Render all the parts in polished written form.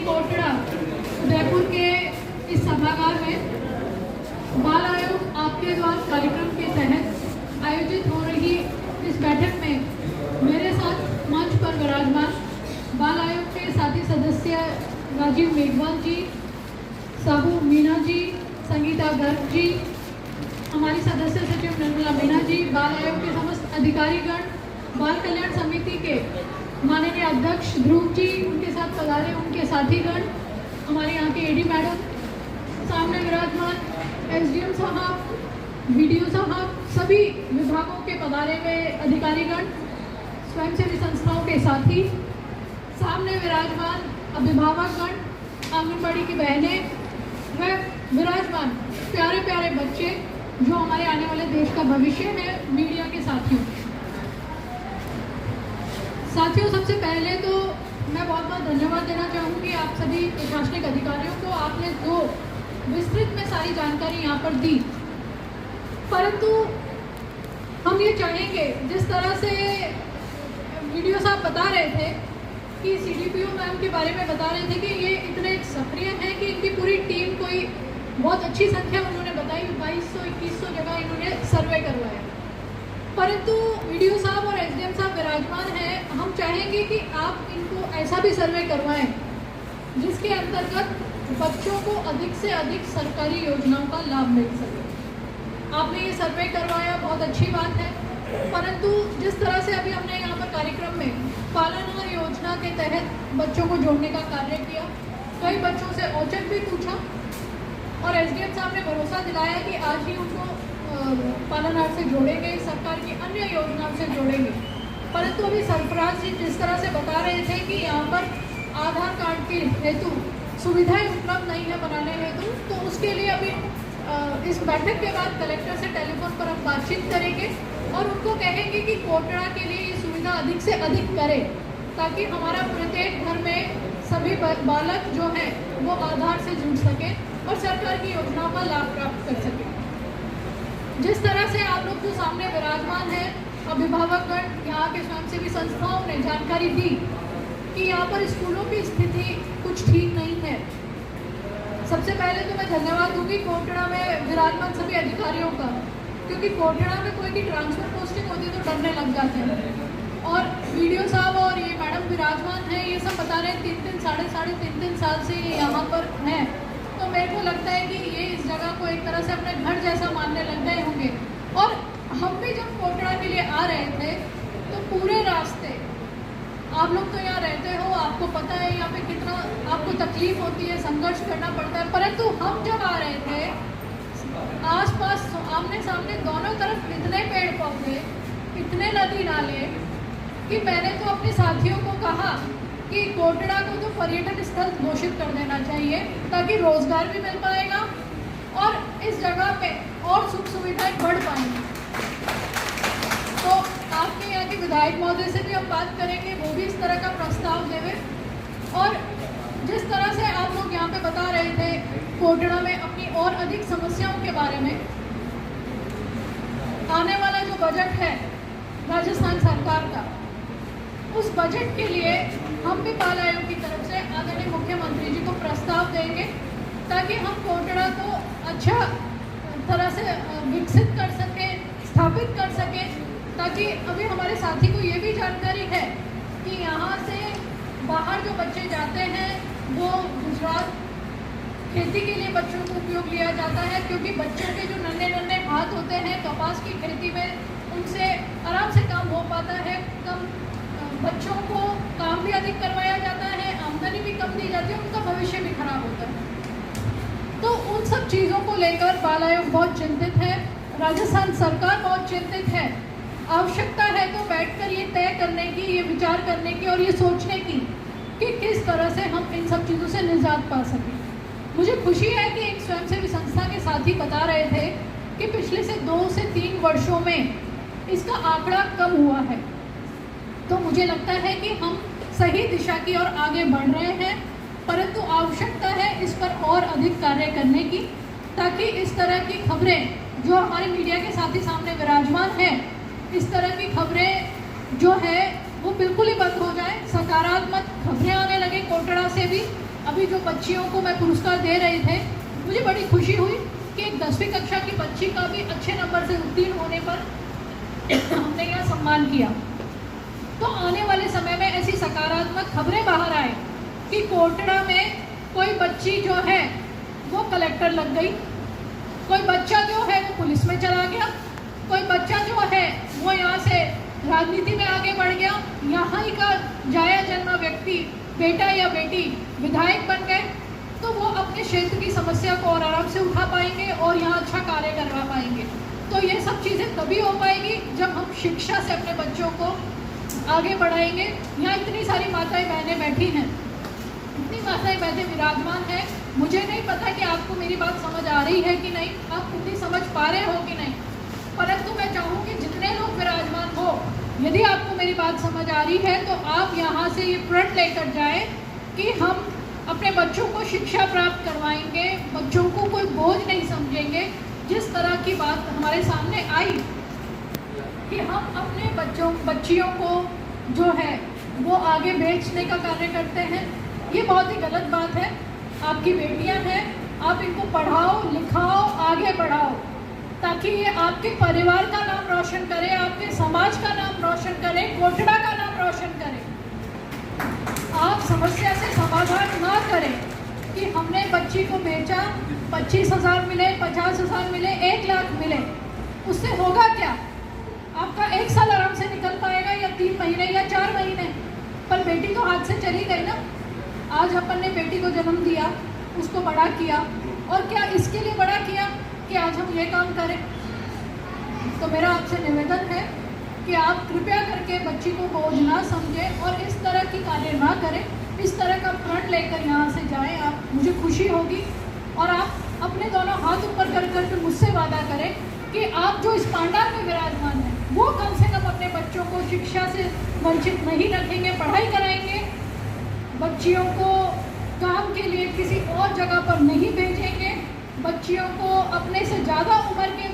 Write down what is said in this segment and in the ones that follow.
कोटड़ा उदयपुर के इस सभागार में बाल आयोग आपके द्वार कार्यक्रम के तहत आयोजित हो रही इस बैठक में मेरे साथ मंच पर विराजमान बाल आयोग के साथी सदस्य राजीव मेघवाल जी, साबू मीना जी, संगीता गर्ग जी, हमारी सदस्य सचिव निर्मला मीना जी, बाल आयोग के समस्त अधिकारीगण, बाल कल्याण समिति के माननीय अध्यक्ष ध्रुव जी, उनके साथ पधारे उनके साथीगण, हमारे यहाँ के एडी मैडम, सामने विराजमान एसडीएम साहब, बीडीओ साहब, सभी विभागों के पधारे हुए अधिकारीगण, स्वयंसेवी संस्थाओं के साथी, सामने विराजमान अभिभावकगण, आंगनबाड़ी की बहनें व विराजमान प्यारे प्यारे बच्चे जो हमारे आने वाले देश का भविष्य है, मीडिया के साथियों, सबसे पहले तो मैं बहुत बहुत धन्यवाद देना चाहूँगी आप सभी प्रशासनिक अधिकारियों को। आपने जो विस्तृत में सारी जानकारी यहाँ पर दी, परंतु हम ये चाहेंगे जिस तरह से वीडियो साहब बता रहे थे कि सीडीपीओ मैम के बारे में बता रहे थे कि ये इतने सक्रिय हैं कि इनकी पूरी टीम कोई बहुत अच्छी संख्या उन्होंने बताई, 2200-2100 जगह इन्होंने सर्वे करवाया, परंतु वीडियो साहब और एसडीएम साहब विराजमान हैं। हम चाहेंगे कि आप इनको ऐसा भी सर्वे करवाएं जिसके अंतर्गत बच्चों को अधिक से अधिक सरकारी योजनाओं का लाभ मिल सके। आपने ये सर्वे करवाया, बहुत अच्छी बात है, परंतु जिस तरह से अभी हमने यहाँ पर कार्यक्रम में पालनहार योजना के तहत बच्चों को जोड़ने का कार्य किया, कई बच्चों से औचक भी पूछा और एसडीएम साहब ने भरोसा दिलाया कि आज ही उनको पालनहार से जोड़ेंगे, सरकार की अन्य योजनाओं से जोड़ेंगे। परंतु अभी सरफराज जी जिस तरह से बता रहे थे कि यहाँ पर आधार कार्ड के हेतु सुविधाएं उपलब्ध नहीं है बनाने हेतु, तो उसके लिए अभी इस बैठक के बाद कलेक्टर से टेलीफोन पर हम बातचीत करेंगे और उनको कहेंगे कि कोटड़ा के लिए ये सुविधा अधिक से अधिक करें, ताकि हमारा प्रत्येक घर में सभी बालक जो हैं वो आधार से जुड़ सकें और सरकार की योजनाओं का लाभ प्राप्त कर सकें। जिस तरह से आप लोग जो सामने विराजमान हैं, अभिभावकगण, यहाँ के स्वयंसेवी संस्थाओं ने जानकारी दी कि यहाँ पर स्कूलों की स्थिति कुछ ठीक नहीं है। सबसे पहले तो मैं धन्यवाद दूंगी कोटड़ा में विराजमान सभी अधिकारियों का, क्योंकि कोटड़ा में कोई की ट्रांसफर पोस्टिंग होती है तो डरने लग जाते हैं। और वीडियो साहब और ये मैडम विराजमान हैं, ये सब बता रहे हैं 3-3, 3.5 साल से ये यहाँ पर हैं, तो मेरे को लगता है कि ये इस जगह को एक तरह से अपने घर जैसा मानने लग गए होंगे। और हम भी जब कोटड़ा के लिए आ रहे थे तो पूरे रास्ते, आप लोग तो यहाँ रहते हो, आपको पता है यहाँ पे कितना आपको तकलीफ होती है, संघर्ष करना पड़ता है, परंतु हम जब आ रहे थे आसपास आमने सामने दोनों तरफ इतने पेड़ पौधे, इतने नदी नाले कि मैंने तो अपने साथियों को कहा कि कोटड़ा को तो पर्यटन स्थल घोषित कर देना चाहिए, ताकि रोजगार भी मिल पाएगा और इस जगह पे और सुख सुविधाएं बढ़ पाएंगी। तो आपके यहाँ के विधायक महोदय से भी हम बात करेंगे, वो भी इस तरह का प्रस्ताव देवे। और जिस तरह से आप लोग यहाँ पे बता रहे थे कोटड़ा में अपनी और अधिक समस्याओं के बारे में, आने वाला जो बजट है राजस्थान सरकार का, उस बजट के लिए हम भी बाल आयोग की तरफ से आदरणीय मुख्यमंत्री जी को प्रस्ताव देंगे, ताकि हम कोटड़ा को अच्छा तरह से विकसित कर सकें, स्थापित कर सकें, ताकि अभी हमारे साथी को ये भी जानकारी है कि यहाँ से बाहर जो बच्चे जाते हैं वो गुजरात खेती के लिए बच्चों को उपयोग लिया जाता है, क्योंकि बच्चों के जो नन्हे नन्हे हाथ होते हैं कपास की खेती में, उनसे आराम से काम हो पाता है, कम बच्चों को काम भी अधिक करवाया जाता है, आमदनी भी कम दी जाती है, उनका भविष्य भी खराब होता है। तो उन सब चीज़ों को लेकर बाल आयोग बहुत चिंतित है, राजस्थान सरकार बहुत चिंतित है। आवश्यकता है तो बैठकर ये तय करने की, ये विचार करने की और ये सोचने की कि किस तरह से हम इन सब चीज़ों से निजात पा सकें। मुझे खुशी है कि एक स्वयंसेवी संस्था के साथी बता रहे थे कि पिछले से 2 से 3 वर्षों में इसका आंकड़ा कम हुआ है, तो मुझे लगता है कि हम सही दिशा की ओर आगे बढ़ रहे हैं, परंतु आवश्यकता है इस पर और अधिक कार्य करने की, ताकि इस तरह की खबरें जो हमारे मीडिया के साथी सामने विराजमान हैं, इस तरह की खबरें जो है वो बिल्कुल ही बंद हो जाए, सकारात्मक खबरें आने लगे कोटड़ा से भी, अभी जो बच्चियों को मैं पुरस्कार दे रहे थे, मुझे बड़ी खुशी हुई कि एक 10वीं कक्षा की बच्ची का भी अच्छे नंबर से उत्तीर्ण होने पर हमने यहाँ सम्मान किया। तो आने वाले समय में ऐसी सकारात्मक खबरें बाहर आए कि कोटड़ा में कोई बच्ची जो है वो कलेक्टर लग गई, कोई बच्चा जो है वो पुलिस में चला गया, कोई बच्चा जो है वो यहाँ से राजनीति में आगे बढ़ गया, यहाँ ही का जाया जन्मा व्यक्ति बेटा या बेटी विधायक बन गए, तो वो अपने क्षेत्र की समस्या को और आराम से उठा पाएंगे और यहाँ अच्छा कार्य करवा पाएंगे। तो ये सब चीज़ें तभी हो पाएगी जब हम शिक्षा से अपने बच्चों को आगे बढ़ाएंगे। यहाँ इतनी सारी माताएं बहनें बैठी हैं, इतनी माताएं बहनें विराजमान हैं, मुझे नहीं पता कि आपको मेरी बात समझ आ रही है कि नहीं, आप उतनी समझ पा रहे हो कि नहीं, परंतु मैं चाहूँगी जितने लोग विराजमान हो, यदि आपको मेरी बात समझ आ रही है तो आप यहाँ से ये प्रण लेकर जाएं कि हम अपने बच्चों को शिक्षा प्राप्त करवाएंगे, बच्चों को कोई बोझ नहीं समझेंगे। जिस तरह की बात हमारे सामने आई कि हम अपने बच्चियों को जो है वो आगे बेचने का कार्य करते हैं, ये बहुत ही गलत बात है। आपकी बेटियां हैं, आप इनको पढ़ाओ लिखाओ आगे बढ़ाओ, ताकि ये आपके परिवार का नाम रोशन करे, आपके समाज का नाम रोशन करे, कोटड़ा का नाम रोशन करे। आप समस्या से समाधान ना करें कि हमने बच्ची को बेचा, 25,000 मिले, 50,000 मिले, 1 लाख मिले, उससे होगा क्या? आपका 1 साल आराम से निकल पाएगा या 3 महीने या 4 महीने, पर बेटी तो हाथ से चली गई ना। आज अपन ने बेटी को जन्म दिया, उसको बड़ा किया, और क्या इसके लिए बड़ा किया कि आज हम ये काम करें? तो मेरा आपसे निवेदन है कि आप कृपया करके बच्ची को बोझ ना समझें और इस तरह की कार्य ना करें, इस तरह का प्रण लेकर यहाँ से जाएं। आप, मुझे खुशी होगी, और आप अपने दोनों हाथ ऊपर कर कर मुझसे वादा करें कि आप जो इस पांडाल में विराजमान हैं वो कम से कम अपने बच्चों को शिक्षा से वंचित नहीं रखेंगे, पढ़ाई कराएंगे, बच्चियों को काम के लिए किसी और जगह पर नहीं भेजेंगे, बच्चियों को अपने से ज़्यादा उम्र के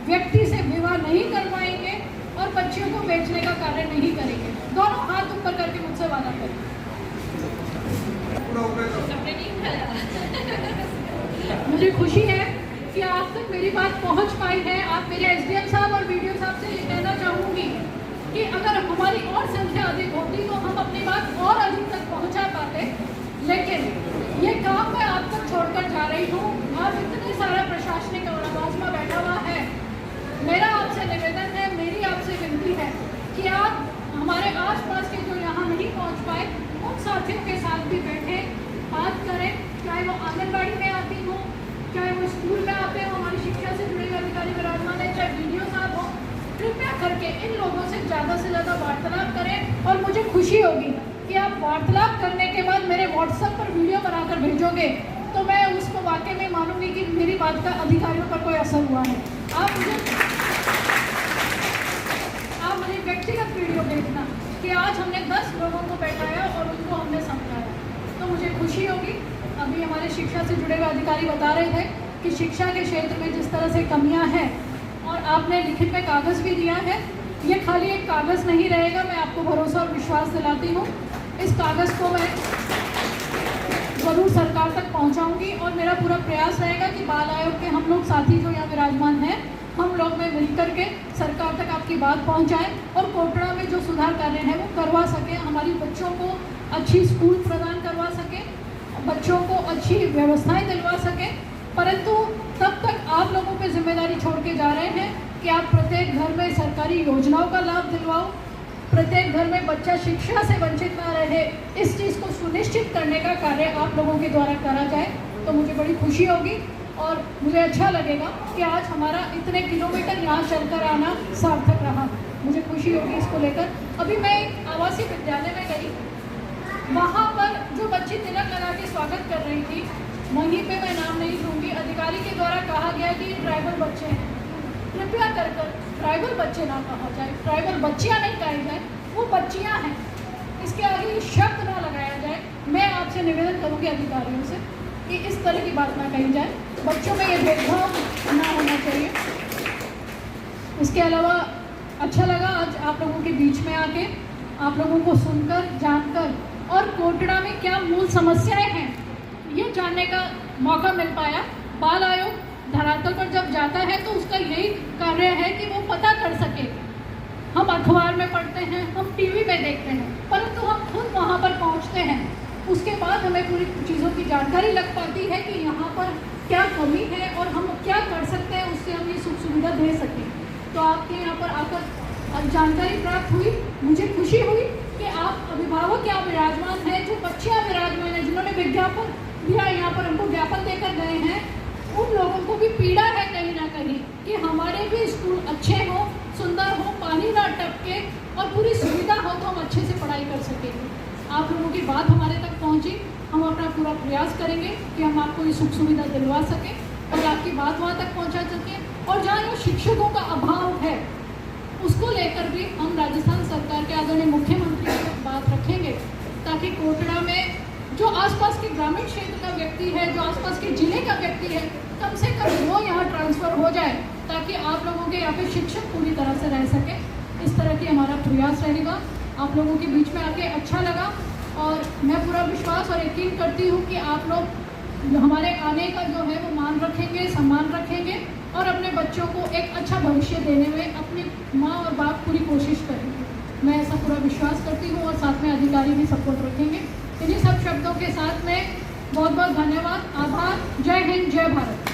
व्यक्ति से विवाह नहीं करवाएंगे और बच्चियों को बेचने का कार्य नहीं करेंगे। दोनों हाथ ऊपर करके मुझसे वादा करें। मुझे खुशी है कि आप तक मेरी बात पहुंच पाई है। आप मेरे एसडीएम साहब और वीडियो साहब से ये कहना चाहूँगी कि अगर हमारी और संख्या अधिक होती तो हम अपनी बात और अधिक तक पहुंचा पाते, लेकिन ये काम मैं आप तक छोड़कर जा रही हूँ। आप इतने सारा प्रशासनिक मुलाजमा बैठा हुआ है, मेरा आपसे निवेदन है, मेरी आपसे विनती है कि आप हमारे आसपास के जो यहाँ नहीं पहुँच पाए उन साथियों के साथ भी बैठे बात करें, चाहे वो आंगनबाड़ी में आती हो, चाहे वो स्कूल में आते हो, हमारी शिक्षा से जुड़े हुए अधिकारी विराजमान है, चाहे वीडियो साहब हो, कृपया करके इन लोगों से ज़्यादा वार्तालाप करें। और मुझे खुशी होगी कि आप वार्तालाप करने के बाद मेरे व्हाट्सएप पर वीडियो बनाकर भेजोगे तो मैं उसको वाकई में मानूंगी कि मेरी बात का अधिकारियों पर कोई असर हुआ है। आप मुझे व्यक्तिगत वीडियो भेजना कि आज हमने 10 लोगों को बैठाया और उनको हमने समझाया, तो मुझे खुशी होगी। अभी हमारे शिक्षा से जुड़े हुए अधिकारी बता रहे थे कि शिक्षा के क्षेत्र में जिस तरह से कमियां हैं, और आपने लिखित में कागज़ भी दिया है, ये खाली एक कागज़ नहीं रहेगा, मैं आपको भरोसा और विश्वास दिलाती हूँ। इस कागज़ को मैं ज़रूर सरकार तक पहुँचाऊँगी और मेरा पूरा प्रयास रहेगा कि बाल आयोग के हम लोग साथी जो यहाँ विराजमान हैं, हम लोग में मिल करके सरकार तक आपकी बात पहुँचाएँ और कोटड़ा में जो सुधार कार्य हैं वो करवा सकें, हमारी बच्चों को अच्छी स्कूल प्रदान करवा सकें, बच्चों को अच्छी व्यवस्थाएं दिलवा सकें। परंतु तब तक आप लोगों पे जिम्मेदारी छोड़ के जा रहे हैं कि आप प्रत्येक घर में सरकारी योजनाओं का लाभ दिलवाओ, प्रत्येक घर में बच्चा शिक्षा से वंचित ना रहे, इस चीज़ को सुनिश्चित करने का कार्य आप लोगों के द्वारा करा जाए तो मुझे बड़ी खुशी होगी और मुझे अच्छा लगेगा कि आज हमारा इतने किलोमीटर यहाँ चलकर आना सार्थक रहा। मुझे खुशी होगी इसको लेकर। अभी मैं एक आवासीय विद्यालय में गई, वहाँ पर जो बच्ची तिलक लगा के स्वागत कर रही थी, वहीं पे मैं नाम नहीं लूँगी, अधिकारी के द्वारा कहा गया कि ये ट्राइबल बच्चे हैं। कृपया कर ट्राइबल बच्चे ना कहा जाए, ट्राइबल बच्चियाँ नहीं कही जाए, वो बच्चियाँ हैं, इसके आगे ये शब्द ना लगाया जाए। मैं आपसे निवेदन करूँगी अधिकारियों से कि इस तरह की बात ना कही जाए, बच्चों में ये भेदभाव ना होना चाहिए। इसके अलावा अच्छा लगा आज आप लोगों के बीच में आके, आप लोगों को सुनकर, जानकर, और कोटड़ा में क्या मूल समस्याएं हैं ये जानने का मौका मिल पाया। बाल आयोग धरातल पर जब जाता है तो उसका यही कार्य है कि वो पता कर सके। हम अखबार में पढ़ते हैं, हम टीवी में देखते हैं, परंतु हम खुद वहाँ पर पहुँचते हैं, उसके बाद हमें पूरी चीज़ों की जानकारी लग पाती है कि यहाँ पर क्या कमी है और हम क्या कर सकते हैं उससे हम ये सुख सुविधा दे सकें। तो आपके यहाँ पर आकर जानकारी प्राप्त हुई, मुझे खुशी हुई कि आप अभिभावक यहाँ विराजमान हैं, जो बच्चे यहाँ विराजमान हैं, जिन्होंने विज्ञापन दिया, यहाँ पर हमको ज्ञापन देकर गए हैं, उन लोगों को भी पीड़ा है कहीं ना कहीं कि हमारे भी स्कूल अच्छे हों, सुंदर हों, पानी ना टपके और पूरी सुविधा हो तो हम अच्छे से पढ़ाई कर सकेंगे। आप लोगों की बात हमारे तक पहुँची, हम अपना पूरा प्रयास करेंगे कि हम आपको ये सुख सुविधा दिलवा सकें और आपकी बात वहाँ तक पहुँचा सकें। और जहाँ जो शिक्षकों का अभाव है उसको लेकर भी हम राजस्थान सरकार के आदरणीय मुख्यमंत्री से बात रखेंगे, ताकि कोटड़ा में जो आसपास के ग्रामीण क्षेत्र का व्यक्ति है, जो आसपास के जिले का व्यक्ति है, कम से कम वो यहाँ ट्रांसफ़र हो जाए, ताकि आप लोगों के यहाँ पे शिक्षक पूरी तरह से रह सके। इस तरह की हमारा प्रयास रहेगा। आप लोगों के बीच में आके अच्छा लगा और मैं पूरा विश्वास और यकीन करती हूँ कि आप लोग हमारे आने का जो है वो मान रखेंगे, सम्मान रखेंगे और अपने बच्चों को एक अच्छा भविष्य देने में अपनी माँ और बाप पूरी कोशिश करेंगे। मैं ऐसा पूरा विश्वास करती हूँ और साथ में अधिकारी भी सपोर्ट रखेंगे। इन्हीं सब शब्दों के साथ में बहुत बहुत धन्यवाद, आभार। जय हिंद, जय भारत।